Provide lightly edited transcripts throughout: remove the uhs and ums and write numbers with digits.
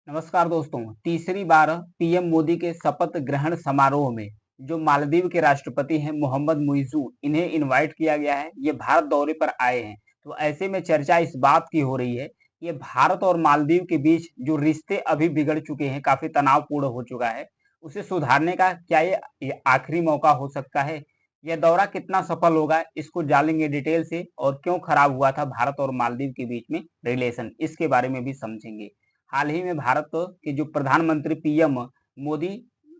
नमस्कार दोस्तों। तीसरी बार पीएम मोदी के शपथ ग्रहण समारोह में जो मालदीव के राष्ट्रपति हैं मोहम्मद मुइज़ू, इन्हें इनवाइट किया गया है। ये भारत दौरे पर आए हैं। तो ऐसे में चर्चा इस बात की हो रही है कि ये भारत और मालदीव के बीच जो रिश्ते अभी बिगड़ चुके हैं, काफी तनावपूर्ण हो चुका है, उसे सुधारने का क्या ये आखिरी मौका हो सकता है? यह दौरा कितना सफल होगा, इसको जानेंगे डिटेल से। और क्यों खराब हुआ था भारत और मालदीव के बीच में रिलेशन, इसके बारे में भी समझेंगे। हाल ही में भारत के जो प्रधानमंत्री पीएम मोदी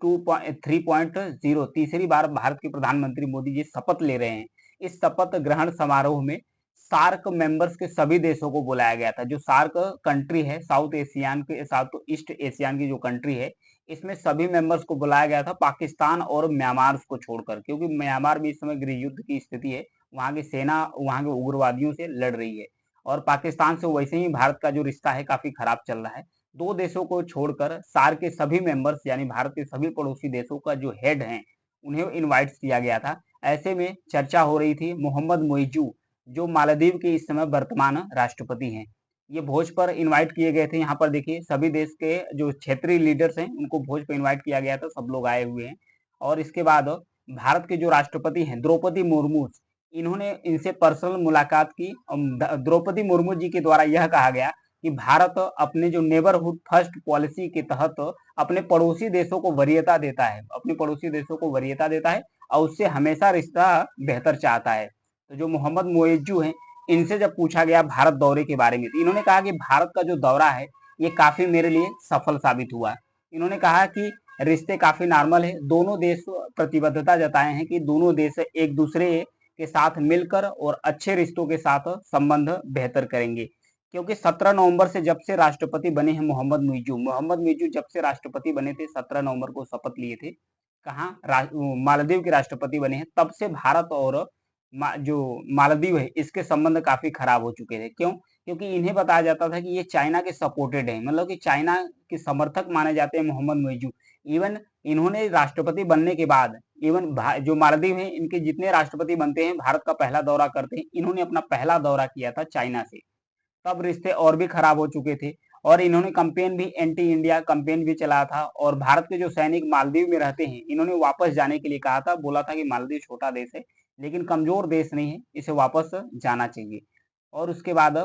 3.0 तीसरी बार भारत के प्रधानमंत्री मोदी जी शपथ ले रहे हैं। इस शपथ ग्रहण समारोह में सार्क मेंबर्स के सभी देशों को बुलाया गया था। जो सार्क कंट्री है, साउथ ईस्ट एशियान की जो कंट्री है, इसमें सभी मेंबर्स को बुलाया गया था, पाकिस्तान और म्यांमार को छोड़कर, क्योंकि म्यांमार भी इस समय गृह युद्ध की स्थिति है। वहां की सेना वहां के उग्रवादियों से लड़ रही है और पाकिस्तान से वैसे ही भारत का जो रिश्ता है काफी खराब चल रहा है। दो देशों को छोड़कर सार्क के सभी मेंबर्स यानी भारत के सभी पड़ोसी देशों का जो हेड हैं, उन्हें इनवाइट किया गया था। ऐसे में चर्चा हो रही थी मोहम्मद मोइजू, जो मालदीव के इस समय वर्तमान राष्ट्रपति हैं, ये भोज पर इनवाइट किए गए थे। यहाँ पर देखिए सभी देश के जो क्षेत्रीय लीडर्स हैं उनको भोज पर इनवाइट किया गया था, सब लोग आए हुए हैं। और इसके बाद भारत के जो राष्ट्रपति हैं द्रौपदी मुर्मू, इन्होंने इनसे पर्सनल मुलाकात की। द्रौपदी मुर्मू जी के द्वारा यह कहा गया कि भारत अपने जो नेबरहुड फर्स्ट पॉलिसी के तहत अपने पड़ोसी देशों को वरीयता देता है, अपने पड़ोसी देशों को वरीयता देता है और उससे हमेशा रिश्ता बेहतर चाहता है। तो जो मोहम्मद मोइजू हैं, इनसे जब पूछा गया भारत दौरे के बारे में, तो इन्होंने कहा कि भारत का जो दौरा है ये काफी मेरे लिए सफल साबित हुआ। इन्होंने कहा कि रिश्ते काफी नॉर्मल है, दोनों देश प्रतिबद्धता जताए हैं कि दोनों देश एक दूसरे के साथ मिलकर और अच्छे रिश्तों के साथ संबंध बेहतर करेंगे। क्योंकि 17 नवंबर से जब से राष्ट्रपति बने हैं मोहम्मद मुइजू जब से राष्ट्रपति बने थे, 17 नवंबर को शपथ लिए थे, कहाँ मालदीव के राष्ट्रपति बने हैं, तब से भारत और जो मालदीव है इसके संबंध काफी खराब हो चुके थे। क्यों? क्योंकि इन्हें बताया जाता था कि ये चाइना के सपोर्टेड है, मतलब कि चाइना के समर्थक माने जाते हैं मोहम्मद मुइजू। इवन इन्होंने राष्ट्रपति बनने के बाद, इवन जो मालदीव हैं इनके जितने राष्ट्रपति बनते हैं भारत का पहला दौरा करते हैं, इन्होंने अपना पहला दौरा किया था चाइना से। तब रिश्ते और भी खराब हो चुके थे और इन्होंने कंपेन भी, एंटी इंडिया कंपेन भी चलाया था। और भारत के जो सैनिक मालदीव में रहते हैं, इन्होंने वापस जाने के लिए कहा था, बोला था कि मालदीव छोटा देश है लेकिन कमजोर देश नहीं है, इसे वापस जाना चाहिए। और उसके बाद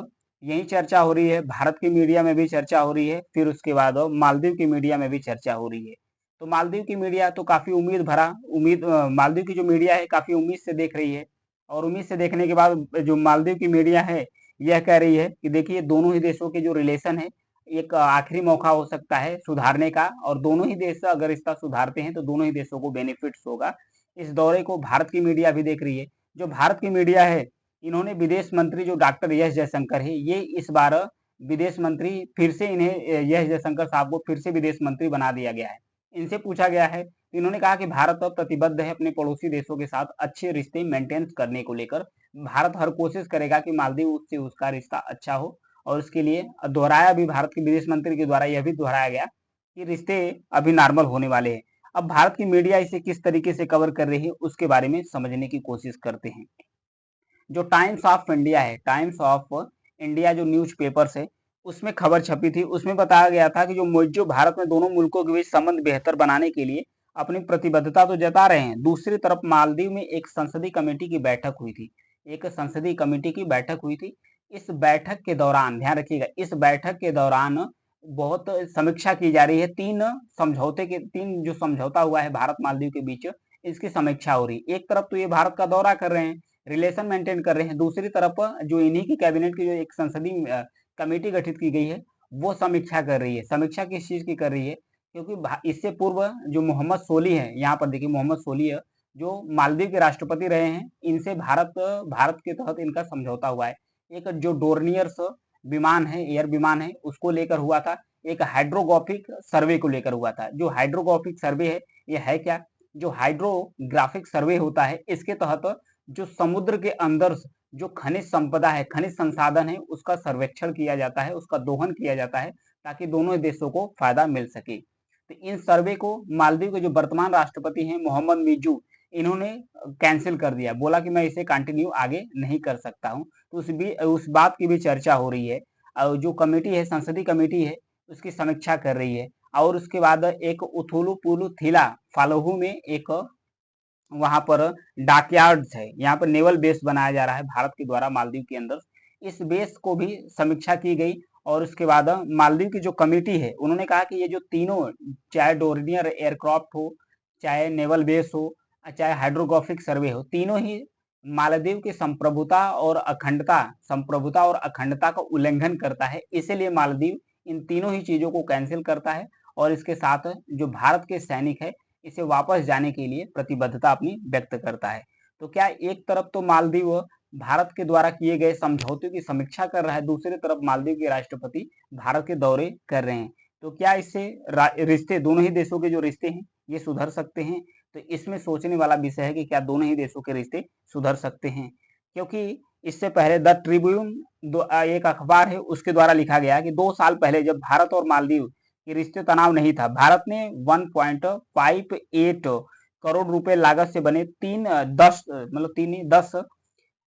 यही चर्चा हो रही है, भारत की मीडिया में भी चर्चा हो रही है, फिर उसके बाद मालदीव की मीडिया में भी चर्चा हो रही है। तो मालदीव की मीडिया तो काफी मालदीव की जो मीडिया है काफी उम्मीद से देख रही है। और उम्मीद से देखने के बाद जो मालदीव की मीडिया है यह कह रही है कि देखिए दोनों ही देशों के जो रिलेशन है, एक आखिरी मौका हो सकता है सुधारने का, और दोनों ही देश अगर इसका सुधारते हैं तो दोनों ही देशों को बेनिफिट्स होगा। इस दौरे को भारत की मीडिया भी देख रही है। जो भारत की मीडिया है, इन्होंने विदेश मंत्री जो डॉक्टर एस जयशंकर है, ये इस बार विदेश मंत्री फिर से इन्हें एस जयशंकर साहब को फिर से विदेश मंत्री बना दिया गया है। इनसे पूछा गया है तो इन्होंने कहा कि भारत अब प्रतिबद्ध है अपने पड़ोसी देशों के साथ अच्छे रिश्ते मेंटेन करने को लेकर। भारत हर कोशिश करेगा कि मालदीव से उसका रिश्ता अच्छा हो। और उसके लिए दोहराया भी, भारत के विदेश मंत्री के द्वारा यह भी दोहराया गया कि रिश्ते अभी नॉर्मल होने वाले हैं। अब भारत की मीडिया इसे किस तरीके से कवर कर रही है उसके बारे में समझने की कोशिश करते हैं। जो टाइम्स ऑफ इंडिया है, टाइम्स ऑफ इंडिया जो न्यूज पेपर्स है, उसमें खबर छपी थी। उसमें बताया गया था कि जो मोइजो भारत में दोनों मुल्कों के बीच संबंध बेहतर बनाने के लिए अपनी प्रतिबद्धता तो जता रहे हैं, दूसरी तरफ मालदीव में एक संसदीय कमेटी की बैठक हुई थी। एक संसदीय कमेटी की बैठक हुई थी। इस बैठक के दौरान ध्यान रखिएगा, इस बैठक के दौरान बहुत समीक्षा की जा रही है। तीन जो समझौता हुआ है भारत मालदीव के बीच, इसकी समीक्षा हो रही है। एक तरफ तो ये भारत का दौरा कर रहे हैं, रिलेशन मेंटेन कर रहे हैं, दूसरी तरफ जो इन्हीं की कैबिनेट की जो एक संसदीय कमेटी गठित की गई है, वो समीक्षा कर रही है। समीक्षा किस चीज की कर रही है? क्योंकि इससे पूर्व जो मोहम्मद सोली है, यहाँ पर देखिए मोहम्मद सोली है, जो मालदीव के राष्ट्रपति रहे हैं, इनसे भारत भारत के तहत इनका समझौता हुआ है। एक जो डोर्नियर्स विमान है, एयर विमान है, उसको लेकर हुआ था। एक हाइड्रोग्राफिक सर्वे को लेकर हुआ था। जो हाइड्रोग्राफिक सर्वे है, ये है क्या? जो हाइड्रोग्राफिक सर्वे होता है, इसके तहत जो समुद्र के अंदर जो खनिज संपदा है, खनिज संसाधन है, उसका सर्वेक्षण किया जाता है, उसका दोहन किया जाता है, ताकि दोनों देशों को फायदा मिल सके। तो इन सर्वे को मालदीव के जो वर्तमान राष्ट्रपति हैं मोहम्मद मिजू, इन्होंने कैंसिल कर दिया, बोला कि मैं इसे कंटिन्यू आगे नहीं कर सकता हूं। तो उस बात की भी चर्चा हो रही है। और जो कमेटी है, संसदीय कमेटी है, उसकी समीक्षा कर रही है। और उसके बाद एक उथुलु पुलु थिला फालहू में एक वहां पर डॉकयार्ड्स है, यहाँ पर नेवल बेस बनाया जा रहा है भारत के द्वारा मालदीव के अंदर। इस बेस को भी समीक्षा की गई। और उसके बाद मालदीव की जो कमेटी है उन्होंने कहा कि ये जो तीनों, चाहे डोर्नियर एयरक्राफ्ट हो, चाहे नेवल बेस हो, चाहे हाइड्रोग्राफिक सर्वे हो, तीनों ही मालदीव की संप्रभुता और अखंडता का उल्लंघन करता है। इसीलिए मालदीव इन तीनों ही चीजों को कैंसिल करता है और इसके साथ जो भारत के सैनिक है इसे वापस जाने के लिए प्रतिबद्धता अपनी व्यक्त करता है। तो क्या एक तरफ तो मालदीव भारत के द्वारा किए गए समझौते की समीक्षा कर रहा है, दूसरी तरफ मालदीव के राष्ट्रपति भारत के दौरे कर रहे हैं। तो क्या इससे रिश्ते, दोनों ही देशों के जो रिश्ते हैं ये सुधर सकते हैं? तो इसमें सोचने वाला विषय है कि क्या दोनों ही देशों के रिश्ते सुधर सकते हैं? क्योंकि इससे पहले द ट्रिब्यून एक अखबार है उसके द्वारा लिखा गया कि 2 साल पहले जब भारत और मालदीव के रिश्ते तनाव नहीं था, भारत ने 1.58 करोड़ रुपए लागत से बने 310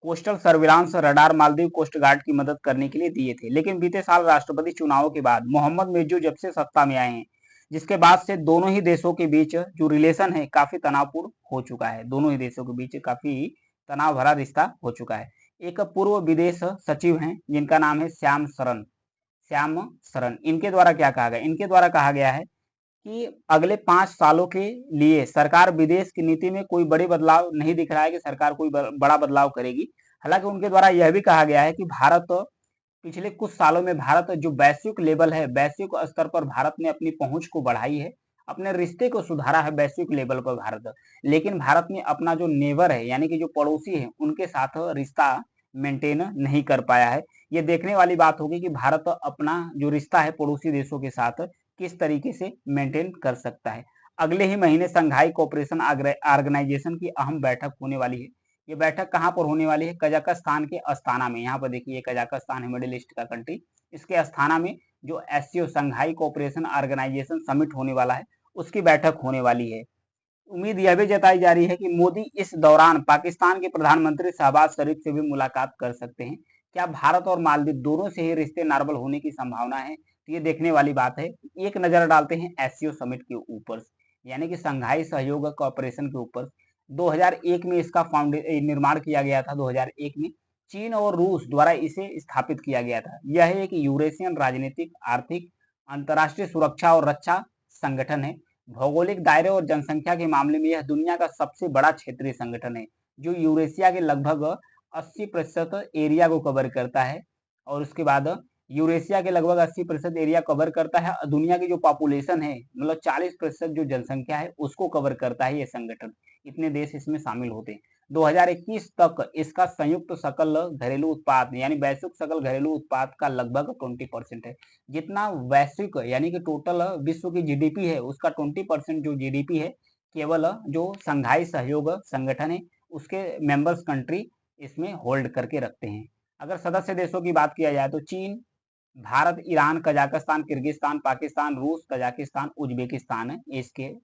coastal surveillance radar Maldives coast guard की मदद करने के लिए दिए थे। लेकिन बीते साल राष्ट्रपति चुनावों के बाद मोहम्मद मिर्जू जब से सत्ता में आए हैं, जिसके बाद से दोनों ही देशों के बीच जो रिलेशन है काफी तनावपूर्ण हो चुका है। दोनों ही देशों के बीच काफी तनाव भरा रिश्ता हो चुका है। एक पूर्व विदेश सचिव हैं जिनका नाम है श्याम शरण। इनके द्वारा क्या कहा गया? इनके द्वारा कहा गया है कि अगले 5 सालों के लिए सरकार विदेश की नीति में कोई बड़े बदलाव नहीं दिख रहा है कि सरकार कोई बड़ा बदलाव करेगी। हालांकि उनके द्वारा यह भी कहा गया है कि भारत पिछले कुछ सालों में भारत जो वैश्विक लेवल है, वैश्विक स्तर पर भारत ने अपनी पहुंच को बढ़ाई है, अपने रिश्ते को सुधारा है वैश्विक लेवल पर भारत। लेकिन भारत ने अपना जो नेबर है यानी कि जो पड़ोसी है उनके साथ रिश्ता मेंटेन नहीं कर पाया है। ये देखने वाली बात होगी कि भारत अपना जो रिश्ता है पड़ोसी देशों के साथ किस तरीके से मेंटेन कर सकता है। अगले ही महीने संघाई कोऑपरेशन ऑर्गेनाइजेशन की अहम बैठक होने वाली है। ये बैठक कहाँ पर होने वाली है? कजाकिस्तान के अस्ताना में। यहाँ पर देखिए कजाकिस्तान है मिडिल ईस्ट का कंट्री, इसके अस्ताना में जो एससीओ संघाई कोऑपरेशन ऑर्गेनाइजेशन समिट होने वाला है उसकी बैठक होने वाली है। उम्मीद यह भी जताई जा रही है कि मोदी इस दौरान पाकिस्तान के प्रधानमंत्री शहबाज शरीफ से भी मुलाकात कर सकते हैं। क्या भारत और मालदीव दोनों से ही रिश्ते नॉर्मल होने की संभावना है? तो ये देखने वाली बात है। एक नजर डालते हैं एससीओ समिट के ऊपर, यानी कि संघाई सहयोग कॉपरेशन के ऊपर। 2001 में इसका निर्माण किया गया था। 2001 में चीन और रूस द्वारा इसे स्थापित किया गया था। यह एक यूरेशियन राजनीतिक, आर्थिक, अंतर्राष्ट्रीय सुरक्षा और रक्षा संगठन है। भौगोलिक दायरे और जनसंख्या के मामले में यह दुनिया का सबसे बड़ा क्षेत्रीय संगठन है जो यूरेशिया के लगभग 80% एरिया को कवर करता है। और उसके बाद यूरेशिया के लगभग 80% एरिया कवर करता है। दुनिया की जो पॉपुलेशन है मतलब 40% जो जनसंख्या है उसको कवर करता है ये संगठन। इतने देश इसमें शामिल होते हैं। 2021 तक इसका संयुक्त सकल घरेलू उत्पाद यानी वैश्विक सकल घरेलू उत्पाद का लगभग 20% है। जितना वैश्विक यानी कि टोटल विश्व की जीडीपी है उसका 20% जो जीडीपी है केवल जो संघाई सहयोग संगठन है उसके मेंबर्स कंट्री इसमें होल्ड करके रखते हैं। अगर सदस्य देशों की बात किया जाए तो चीन, Bharat, Iran, Kazakhstan, Kyrgyzstan, Pakistan, रूस, तजाकिस्तान, उज्बेकिस्तान है इसके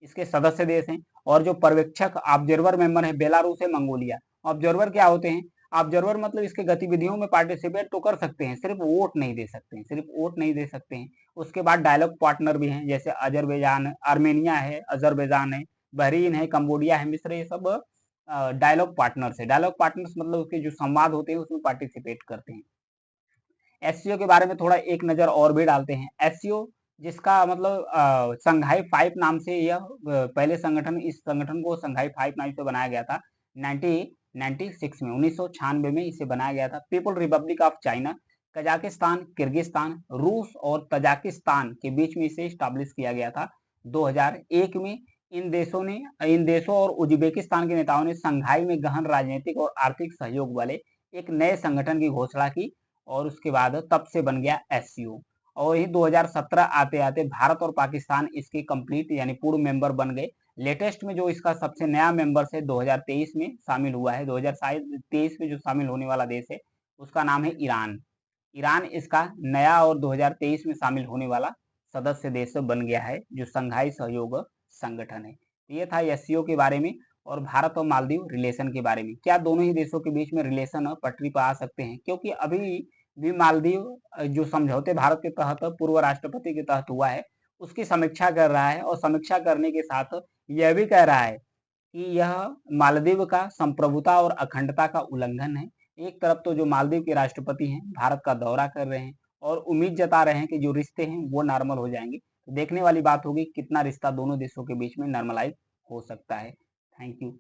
इसके सदस्य देश हैं। और जो पर्यवेक्षक ऑब्जर्वर मेंबर है बेलारूस है, मंगोलिया। ऑब्जर्वर क्या होते हैं? ऑब्जर्वर मतलब इसके गतिविधियों में पार्टिसिपेट तो कर सकते हैं, सिर्फ वोट नहीं दे सकते हैं, सिर्फ वोट नहीं दे सकते हैं। उसके बाद डायलॉग पार्टनर भी हैं जैसे अजरबैजान, आर्मेनिया है, अजरबैजान है, बहरीन है, कंबोडिया है, मिस्र, ये सब डायलॉग पार्टनर्स है। डायलॉग पार्टनर्स मतलब उसके जो संवाद होते हैं उसमें पार्टिसिपेट करते हैं। एससीओ के बारे में थोड़ा एक नजर और भी डालते हैं। एससीओ जिसका मतलब संघाई 5 नाम से यह पहले संगठन, इस संगठन को संघाई 5 नाम से बनाया गया था 1996 में, 1996 में इसे बनाया गया था। People Republic of China, Kazakhstan, Kyrgyzstan, रूस और तजाकिस्तान के बीच में इसे स्टैब्लिश किया गया था 2001 में। इन देशों और उज्बेकिस्तान के नेताओं ने संघाई में गहन राजनीतिक और आर्थिक सहयोग वाले एक नए संगठन की घोषणा की और उसके बाद तब से बन गया एससीओ। और यही 2017 आते आते भारत और पाकिस्तान इसके कंप्लीट यानी पूर्ण मेंबर बन गए। लेटेस्ट में जो इसका सबसे नया मेंबर है 2023 में शामिल हुआ है, 2023 में जो शामिल होने वाला देश है उसका नाम है ईरान। ईरान इसका नया और 2023 में शामिल होने वाला सदस्य देश बन गया है जो संघाई सहयोग संगठन है। ये था एससीओ के बारे में। और भारत और मालदीव रिलेशन के बारे में, क्या दोनों ही देशों के बीच में रिलेशन पटरी पर आ सकते हैं? क्योंकि अभी भी मालदीव जो समझौते भारत के तहत पूर्व राष्ट्रपति के तहत हुआ है, उसकी समीक्षा कर रहा है और समीक्षा करने के साथ यह भी कह रहा है कि यह मालदीव का संप्रभुता और अखंडता का उल्लंघन है। एक तरफ तो जो मालदीव के राष्ट्रपति हैं, भारत का दौरा कर रहे हैं और उम्मीद जता रहे हैं कि जो रिश्ते हैं वो नॉर्मल हो जाएँगे। तो देखने वाली बात होगी कितना रिश्ता दोनों देशों के बीच में नॉर्मलाइज़ हो सकता है। Thank you.